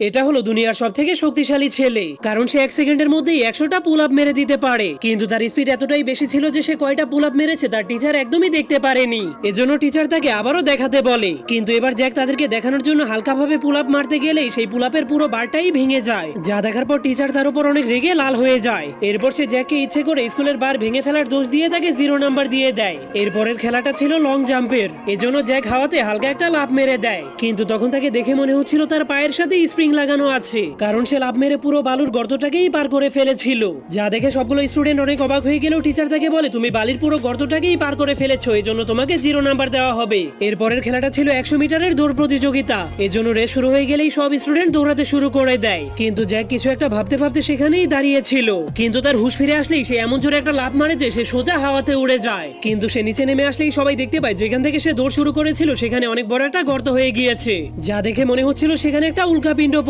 এটা হলো দুনিয়ার সবথেকে শক্তিশালী ছেলে, কারণ সে 1 সেকেন্ডের মধ্যেই 100টা পুল আপ মেরে দিতে পারে। কিন্তু তার স্পিড এতটাই বেশি ছিল যে সে কয়টা পুল আপ মেরেছে তার টিচার একদমই দেখতে পারেনি। এজন্য টিচার তাকে আবারও দেখাতে বলে, কিন্তু এবার জ্যাক তাদেরকে দেখানোর জন্য হালকাভাবে পুল আপ মারতে গেলেই সেই পুল আপের পুরো বারটাই ভেঙে যায়, যা দেখার পর টিচার তার উপর অনেক রেগে লাল হয়ে যায়। এরপর সে জ্যাককে ইচ্ছে করে স্কুলের বার ভেঙে ফেলার দোষ দিয়ে তাকে 0 নাম্বার দিয়ে দেয়। এরপরের খেলাটা ছিল লং জাম্পের, এজন্য জ্যাক হাওয়াতে হালকা একটা লাফ মেরে দেয়, কিন্তু তখন তাকে দেখে মনে হচ্ছিল তার পায়ের সাথে স্প্রিং লাগানো আছে, কারণ সে লাফ মেরে পুরো বালুর গর্তটাকেই পার করে ফেলেছিল। যা দেখে সবগুলো স্টুডেন্ট অনেক অবাক হয়ে গেলেও টিচার তাকে বলে, তুমি বালির পুরো গর্তটাকেই পার করে ফেলেছো, এজন্য তোমাকে 0 নাম্বার দেওয়া হবে। এরপরের খেলাটা ছিল 100 মিটারের দৌড় প্রতিযোগিতা, এজন্য রেস শুরু হয়ে গেলেই সব স্টুডেন্ট দৌড়াতে শুরু করে দেয়। কিন্তু জ্যাক কিছু একটা ভাবতে ভাবতে সেখানেই দাঁড়িয়েছিল, কিন্তু তার হুঁশ ফিরে আসলেই সে এমন জোরে একটা লাফ মারে যে সে সোজা হাওয়াতে উড়ে যায়। কিন্তু সে নিচে নেমে আসলেই সবাই দেখতে পায় যেখান থেকে সে দৌড় শুরু করেছিল সেখানে অনেক বড় একটা গর্ত হয়ে গিয়েছে, যা দেখে মনে হচ্ছিল সেখানে একটা উল্কাপিণ্ড